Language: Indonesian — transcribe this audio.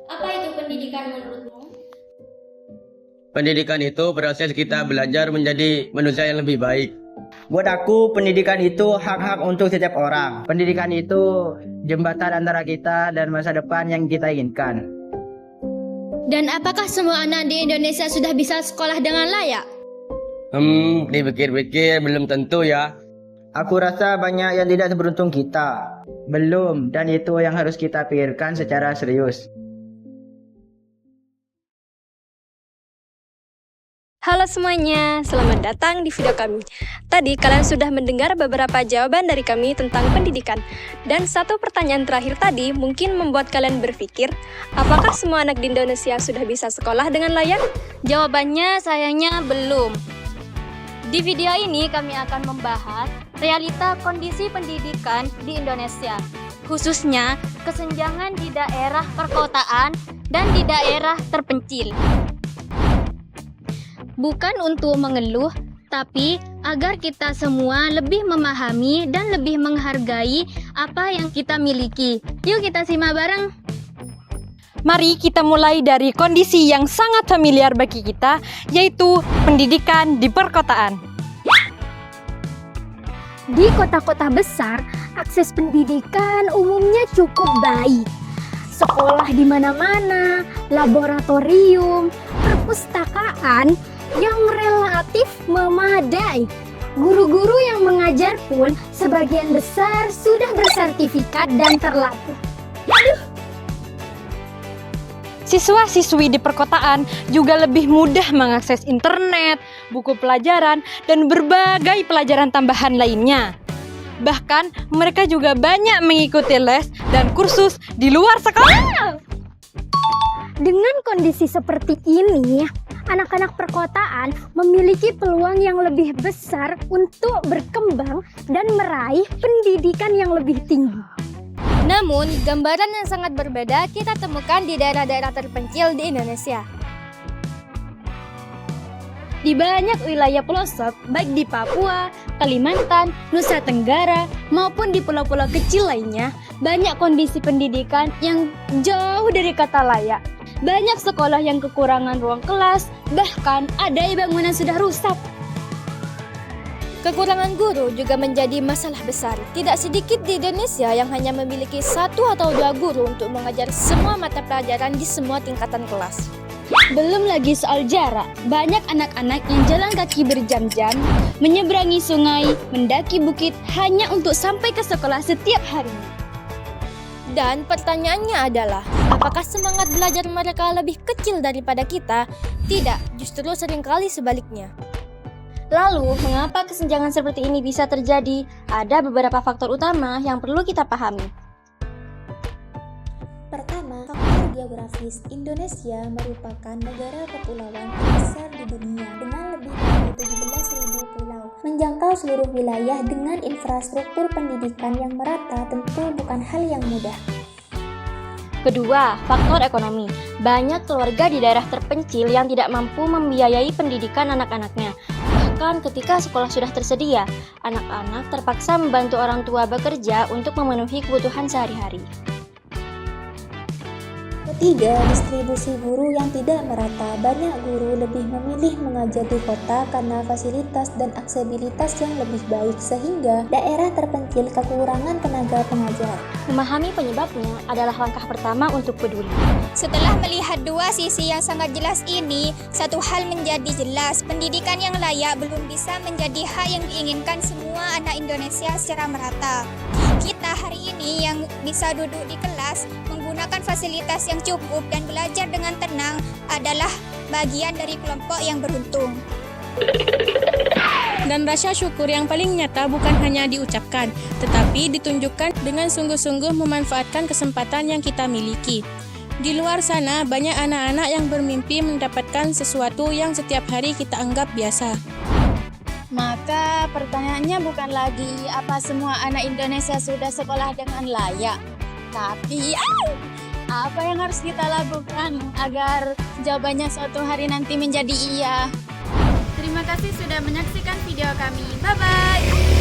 Apa itu pendidikan menurutmu? Pendidikan itu proses kita belajar menjadi manusia yang lebih baik. Buat aku, pendidikan itu hak-hak untuk setiap orang. Pendidikan itu jembatan antara kita dan masa depan yang kita inginkan. Dan apakah semua anak di Indonesia sudah bisa sekolah dengan layak? Dipikir-pikir belum tentu ya. Aku rasa banyak yang tidak seberuntung kita. Belum, dan itu yang harus kita pikirkan secara serius. Halo semuanya, selamat datang di video kami. Tadi kalian sudah mendengar beberapa jawaban dari kami tentang pendidikan. Dan satu pertanyaan terakhir tadi mungkin membuat kalian berpikir, apakah semua anak di Indonesia sudah bisa sekolah dengan layak? Jawabannya sayangnya belum. Di video ini kami akan membahas realita kondisi pendidikan di Indonesia, khususnya kesenjangan di daerah perkotaan dan di daerah terpencil. Bukan untuk mengeluh, tapi agar kita semua lebih memahami dan lebih menghargai apa yang kita miliki. Yuk kita simak bareng. Mari kita mulai dari kondisi yang sangat familiar bagi kita, yaitu pendidikan di perkotaan. Di kota-kota besar, akses pendidikan umumnya cukup baik. Sekolah di mana-mana, laboratorium, perpustakaan yang relatif memadai. Guru-guru yang mengajar pun sebagian besar sudah bersertifikat dan terlatih. Siswa-siswi di perkotaan juga lebih mudah mengakses internet, buku pelajaran, dan berbagai pelajaran tambahan lainnya. Bahkan mereka juga banyak mengikuti les dan kursus di luar sekolah. Dengan kondisi seperti ini, anak-anak perkotaan memiliki peluang yang lebih besar untuk berkembang dan meraih pendidikan yang lebih tinggi. Namun, gambaran yang sangat berbeda kita temukan di daerah-daerah terpencil di Indonesia. Di banyak wilayah pelosok, baik di Papua, Kalimantan, Nusa Tenggara, maupun di pulau-pulau kecil lainnya, banyak kondisi pendidikan yang jauh dari kata layak. Banyak sekolah yang kekurangan ruang kelas, bahkan ada bangunan sudah rusak. Kekurangan guru juga menjadi masalah besar. Tidak sedikit di Indonesia yang hanya memiliki 1 atau 2 guru untuk mengajar semua mata pelajaran di semua tingkatan kelas. Belum lagi soal jarak, banyak anak-anak yang jalan kaki berjam-jam, menyeberangi sungai, mendaki bukit hanya untuk sampai ke sekolah setiap harinya. Dan pertanyaannya adalah, apakah semangat belajar mereka lebih kecil daripada kita? Tidak, justru seringkali sebaliknya. Lalu, mengapa kesenjangan seperti ini bisa terjadi? Ada beberapa faktor utama yang perlu kita pahami. Pertama, faktor geografis. Indonesia merupakan negara kepulauan terbesar di dunia dengan lebih dari 17.000 pulau. Menjangkau seluruh wilayah dengan infrastruktur pendidikan yang merata tentu bukan hal yang mudah. Kedua, faktor ekonomi. Banyak keluarga di daerah terpencil yang tidak mampu membiayai pendidikan anak-anaknya. Bahkan ketika sekolah sudah tersedia, anak-anak terpaksa membantu orang tua bekerja untuk memenuhi kebutuhan sehari-hari. Ketiga, distribusi guru yang tidak merata. Banyak guru lebih memilih mengajar di kota karena fasilitas dan aksesibilitas yang lebih baik, sehingga daerah terpencil kekurangan tenaga pengajar. Memahami penyebabnya adalah langkah pertama untuk peduli. Setelah melihat dua sisi yang sangat jelas ini, satu hal menjadi jelas, pendidikan yang layak belum bisa menjadi hak yang diinginkan semua anak Indonesia secara merata. Kita hari ini yang bisa duduk di kelas, menggunakan fasilitas yang cukup dan belajar dengan tenang adalah bagian dari kelompok yang beruntung. Dan rasa syukur yang paling nyata bukan hanya diucapkan, tetapi ditunjukkan dengan sungguh-sungguh memanfaatkan kesempatan yang kita miliki. Di luar sana, banyak anak-anak yang bermimpi mendapatkan sesuatu yang setiap hari kita anggap biasa. Maka pertanyaannya bukan lagi apa semua anak Indonesia sudah sekolah dengan layak, tapi apa yang harus kita lakukan agar jawabannya suatu hari nanti menjadi iya. Terima kasih sudah menyaksikan video kami. Bye-bye!